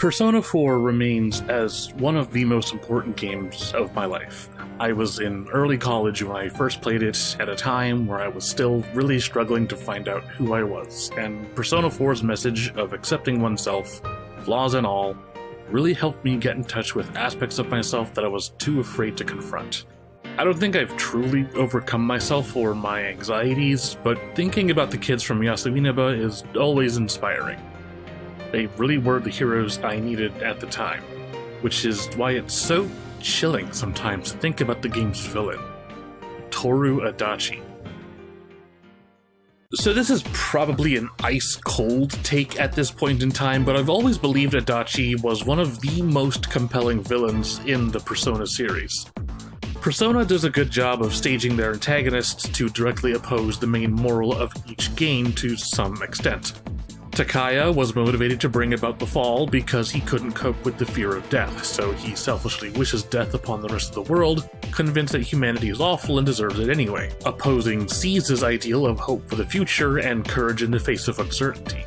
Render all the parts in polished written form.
Persona 4 remains as one of the most important games of my life. I was in early college when I first played it at a time where I was still really struggling to find out who I was, and Persona 4's message of accepting oneself, flaws and all, really helped me get in touch with aspects of myself that I was too afraid to confront. I don't think I've truly overcome myself or my anxieties, but thinking about the kids from Yasuinaba is always inspiring. They really were the heroes I needed at the time, which is why it's so chilling sometimes to think about the game's villain, Toru Adachi. So this is probably an ice-cold take at this point in time, but I've always believed Adachi was one of the most compelling villains in the Persona series. Persona does a good job of staging their antagonists to directly oppose the main moral of each game to some extent. Takaya was motivated to bring about the fall because he couldn't cope with the fear of death, so he selfishly wishes death upon the rest of the world, convinced that humanity is awful and deserves it anyway, opposing Caesar's ideal of hope for the future and courage in the face of uncertainty.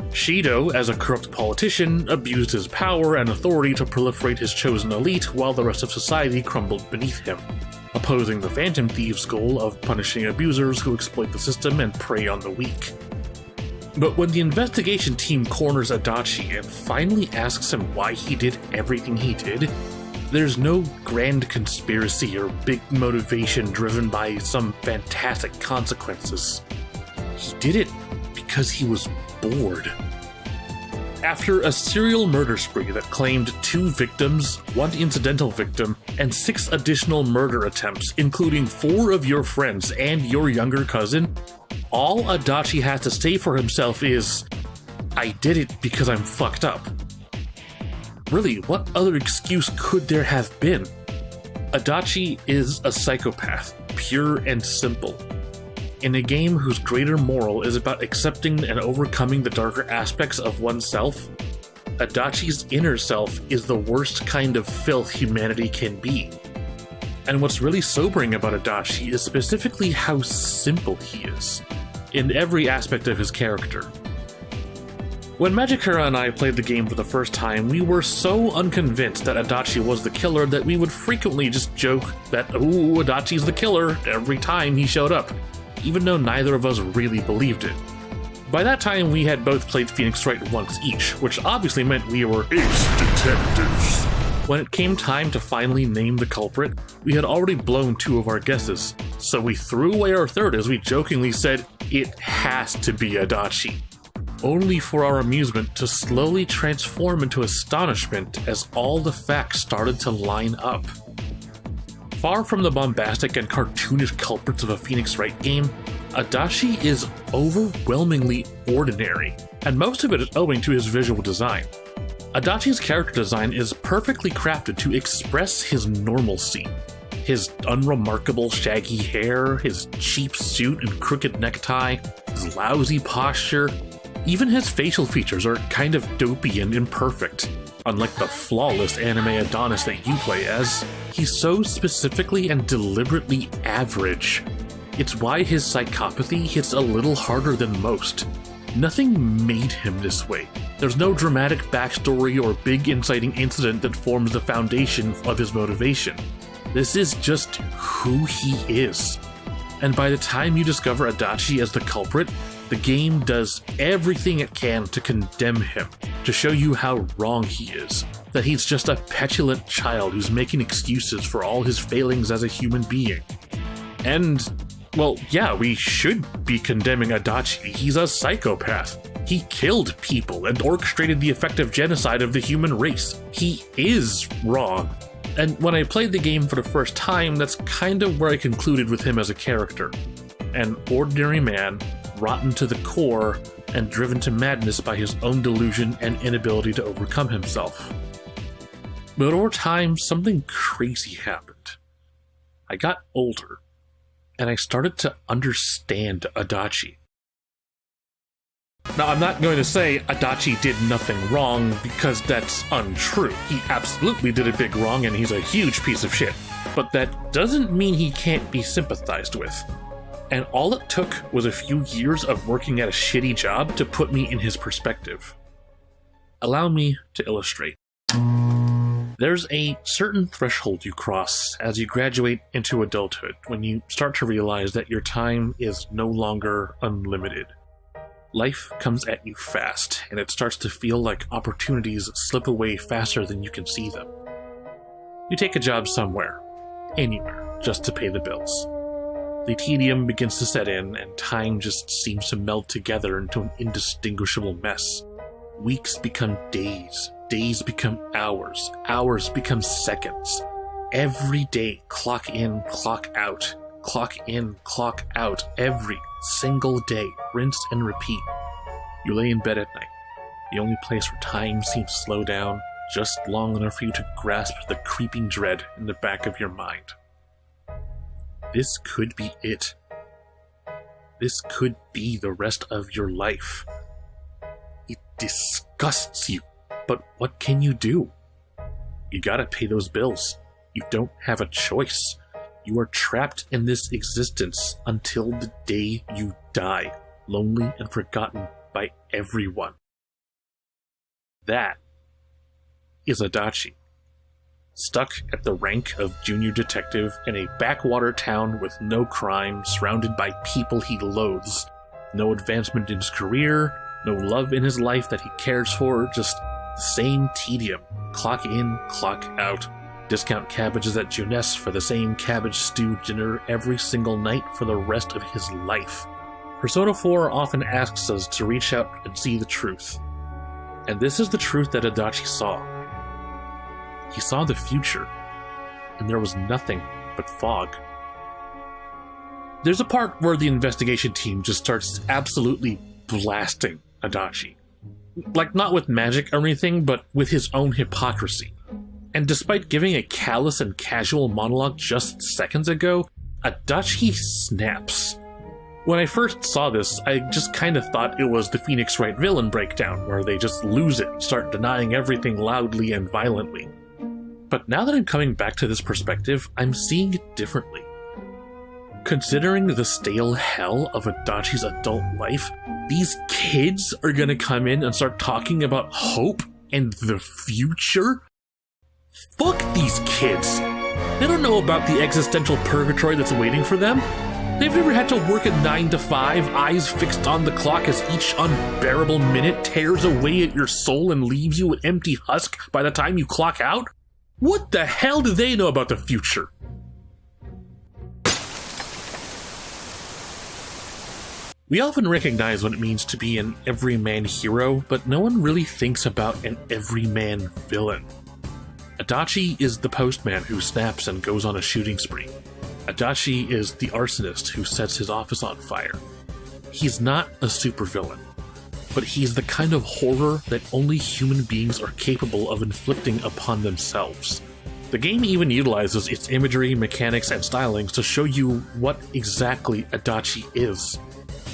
Shido, as a corrupt politician, abused his power and authority to proliferate his chosen elite while the rest of society crumbled beneath him, opposing the Phantom Thieves' goal of punishing abusers who exploit the system and prey on the weak. But when the investigation team corners Adachi and finally asks him why he did everything he did, there's no grand conspiracy or big motivation driven by some fantastic consequences. He did it because he was bored. After a serial murder spree that claimed 2 victims, 1 incidental victim, and 6 additional murder attempts, including 4 of your friends and your younger cousin, all Adachi has to say for himself is, "I did it because I'm fucked up." Really, what other excuse could there have been? Adachi is a psychopath, pure and simple. In a game whose greater moral is about accepting and overcoming the darker aspects of oneself, Adachi's inner self is the worst kind of filth humanity can be. And what's really sobering about Adachi is specifically how simple he is, in every aspect of his character. When Magikura and I played the game for the first time, we were so unconvinced that Adachi was the killer that we would frequently just joke that, "Ooh, Adachi's the killer," every time he showed up, even though neither of us really believed it. By that time, we had both played Phoenix Wright once each, which obviously meant we were ace detectives. When it came time to finally name the culprit, we had already blown 2 of our guesses, so we threw away our third as we jokingly said, "It has to be Adachi," only for our amusement to slowly transform into astonishment as all the facts started to line up. Far from the bombastic and cartoonish culprits of a Phoenix Wright game, Adachi is overwhelmingly ordinary, and most of it is owing to his visual design. Adachi's character design is perfectly crafted to express his normalcy. His unremarkable shaggy hair, his cheap suit and crooked necktie, his lousy posture, even his facial features are kind of dopey and imperfect. Unlike the flawless anime Adonis that you play as, he's so specifically and deliberately average. It's why his psychopathy hits a little harder than most. Nothing made him this way. There's no dramatic backstory or big inciting incident that forms the foundation of his motivation. This is just who he is. And by the time you discover Adachi as the culprit, the game does everything it can to condemn him, to show you how wrong he is, that he's just a petulant child who's making excuses for all his failings as a human being. And, well, yeah, we should be condemning Adachi. He's a psychopath. He killed people and orchestrated the effective genocide of the human race. He is wrong. And when I played the game for the first time, that's kind of where I concluded with him as a character. An ordinary man, rotten to the core, and driven to madness by his own delusion and inability to overcome himself. But over time, something crazy happened. I got older, and I started to understand Adachi. Now, I'm not going to say Adachi did nothing wrong, because that's untrue. He absolutely did a big wrong, and he's a huge piece of shit. But that doesn't mean he can't be sympathized with. And all it took was a few years of working at a shitty job to put me in his perspective. Allow me to illustrate. There's a certain threshold you cross as you graduate into adulthood, when you start to realize that your time is no longer unlimited. Life comes at you fast, and it starts to feel like opportunities slip away faster than you can see them. You take a job somewhere, anywhere, just to pay the bills. The tedium begins to set in, and time just seems to meld together into an indistinguishable mess. Weeks become days, days become hours, hours become seconds. Every day, clock in, clock out, clock in, clock out, every single day, rinse and repeat. You lay in bed at night, the only place where time seems to slow down just long enough for you to grasp the creeping dread in the back of your mind. This could be it. This could be the rest of your life. It disgusts you, but what can you do? You gotta pay those bills. You don't have a choice. You are trapped in this existence until the day you die, lonely and forgotten by everyone. That is Adachi. Stuck at the rank of junior detective in a backwater town with no crime, surrounded by people he loathes, no advancement in his career, no love in his life that he cares for, just the same tedium. Clock in, clock out. Discount cabbages at Jeunesse for the same cabbage stew dinner every single night for the rest of his life. Persona 4 often asks us to reach out and see the truth. And this is the truth that Adachi saw. He saw the future, and there was nothing but fog. There's a part where the investigation team just starts absolutely blasting Adachi. Like, not with magic or anything, but with his own hypocrisy. And despite giving a callous and casual monologue just seconds ago, Adachi snaps. When I first saw this, I just kind of thought it was the Phoenix Wright villain breakdown, where they just lose it and start denying everything loudly and violently. But now that I'm coming back to this perspective, I'm seeing it differently. Considering the stale hell of Adachi's adult life, these kids are gonna come in and start talking about hope and the future? Fuck these kids! They don't know about the existential purgatory that's waiting for them. They've never had to work at 9 to 5, eyes fixed on the clock as each unbearable minute tears away at your soul and leaves you an empty husk by the time you clock out. What the hell do they know about the future? We often recognize what it means to be an everyman hero, but no one really thinks about an everyman villain. Adachi is the postman who snaps and goes on a shooting spree. Adachi is the arsonist who sets his office on fire. He's not a supervillain, but he's the kind of horror that only human beings are capable of inflicting upon themselves. The game even utilizes its imagery, mechanics, and stylings to show you what exactly Adachi is.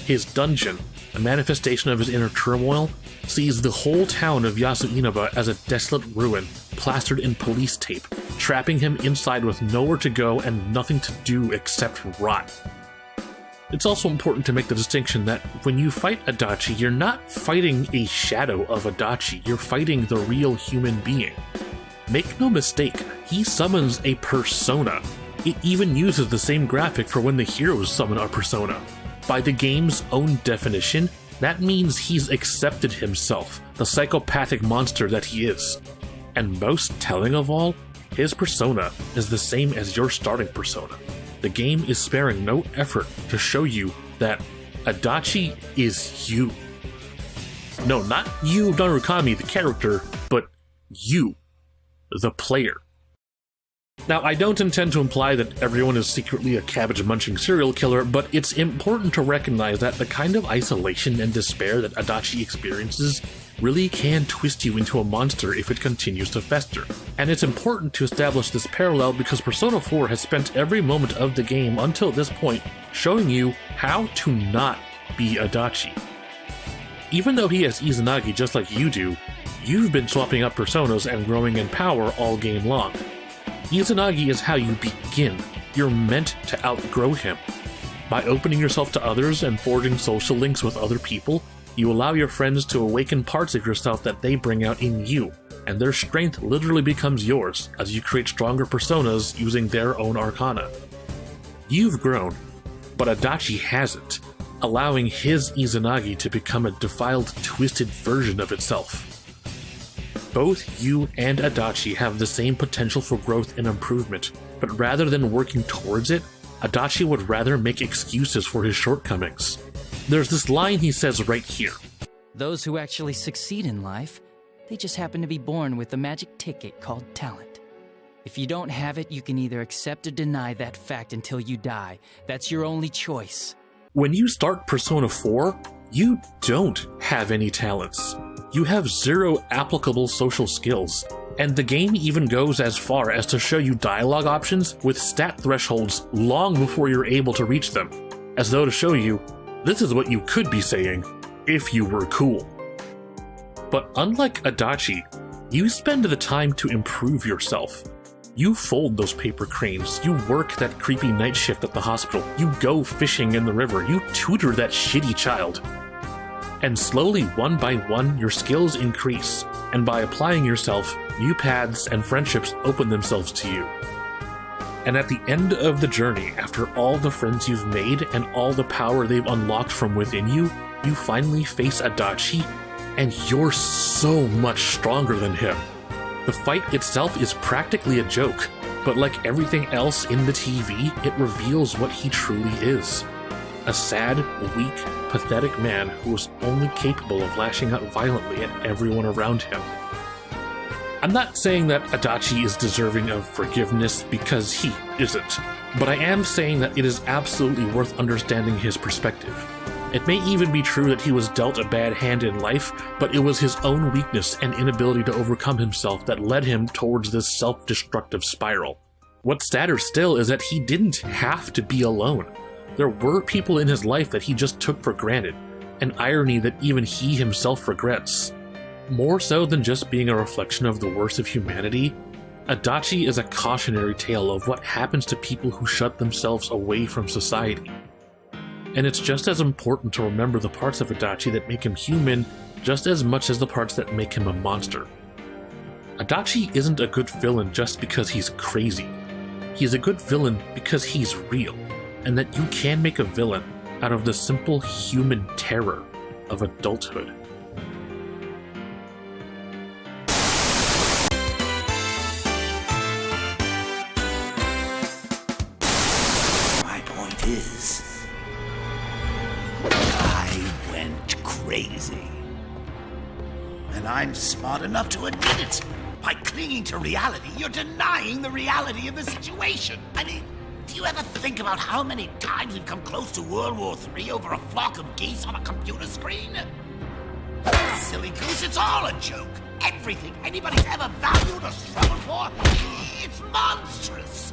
His dungeon, a manifestation of his inner turmoil, sees the whole town of Yasuinaba as a desolate ruin, plastered in police tape, trapping him inside with nowhere to go and nothing to do except rot. It's also important to make the distinction that when you fight Adachi, you're not fighting a shadow of Adachi, you're fighting the real human being. Make no mistake, he summons a persona. It even uses the same graphic for when the heroes summon a persona. By the game's own definition, that means he's accepted himself, the psychopathic monster that he is. And most telling of all, his persona is the same as your starting persona. The game is sparing no effort to show you that Adachi is you. No, not you, Narukami, the character, but you, the player. Now, I don't intend to imply that everyone is secretly a cabbage-munching serial killer, but it's important to recognize that the kind of isolation and despair that Adachi experiences really can twist you into a monster if it continues to fester. And it's important to establish this parallel because Persona 4 has spent every moment of the game until this point showing you how to not be Adachi. Even though he has Izanagi just like you do, you've been swapping up personas and growing in power all game long. Izanagi is how you begin. You're meant to outgrow him. By opening yourself to others and forging social links with other people, You allow your friends to awaken parts of yourself that they bring out in you, and their strength literally becomes yours as you create stronger personas using their own arcana. You've grown, but Adachi hasn't, allowing his Izanagi to become a defiled, twisted version of itself. Both you and Adachi have the same potential for growth and improvement, but rather than working towards it, Adachi would rather make excuses for his shortcomings. There's this line he says right here. Those who actually succeed in life, they just happen to be born with a magic ticket called talent. If you don't have it, you can either accept or deny that fact until you die. That's your only choice. When you start Persona 4, you don't have any talents. You have 0 applicable social skills, and the game even goes as far as to show you dialogue options with stat thresholds long before you're able to reach them, as though to show you, this is what you could be saying if you were cool. But unlike Adachi, you spend the time to improve yourself. You fold those paper cranes, you work that creepy night shift at the hospital, you go fishing in the river, you tutor that shitty child. And slowly, one by one, your skills increase, and by applying yourself, new paths and friendships open themselves to you. And at the end of the journey, after all the friends you've made and all the power they've unlocked from within you, you finally face Adachi, and you're so much stronger than him. The fight itself is practically a joke, but like everything else in the TV, it reveals what he truly is. A sad, weak, pathetic man who is only capable of lashing out violently at everyone around him. I'm not saying that Adachi is deserving of forgiveness because he isn't, but I am saying that it is absolutely worth understanding his perspective. It may even be true that he was dealt a bad hand in life, but it was his own weakness and inability to overcome himself that led him towards this self-destructive spiral. What's sadder still is that he didn't have to be alone. There were people in his life that he just took for granted, an irony that even he himself regrets. More so than just being a reflection of the worst of humanity, Adachi is a cautionary tale of what happens to people who shut themselves away from society. And it's just as important to remember the parts of Adachi that make him human just as much as the parts that make him a monster. Adachi isn't a good villain just because he's crazy. He's a good villain because he's real, and that you can make a villain out of the simple human terror of adulthood. My point is, I went crazy. And I'm smart enough to admit it. By clinging to reality, you're denying the reality of the situation. I mean, do you ever think about how many times we've come close to World War III over a flock of geese on a computer screen? Silly goose, it's all a joke. Everything anybody's ever valued or struggled for, it's monstrous.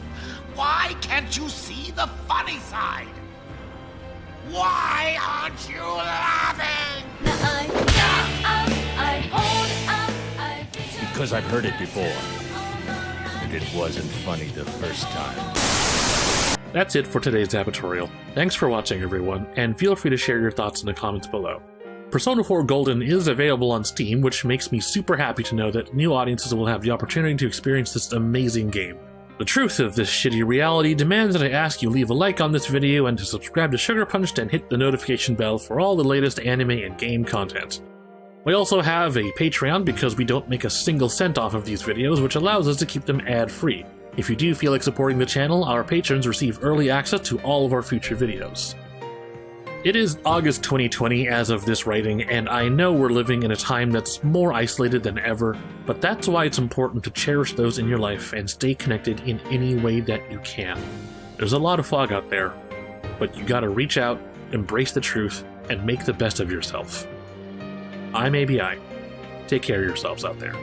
Why can't you see the funny side? Why aren't you laughing? Because I've heard it before, and it wasn't funny the first time. That's it for today's ABItorial. Thanks for watching, everyone, and feel free to share your thoughts in the comments below. Persona 4 Golden is available on Steam, which makes me super happy to know that new audiences will have the opportunity to experience this amazing game. The truth of this shitty reality demands that I ask you leave a like on this video and to subscribe to SugarPunch and hit the notification bell for all the latest anime and game content. We also have a Patreon because we don't make a single cent off of these videos, which allows us to keep them ad-free. If you do feel like supporting the channel, our patrons receive early access to all of our future videos. It is August 2020 as of this writing, and I know we're living in a time that's more isolated than ever, but that's why it's important to cherish those in your life and stay connected in any way that you can. There's a lot of fog out there, but you gotta reach out, embrace the truth, and make the best of yourself. I'm ABI. Take care of yourselves out there.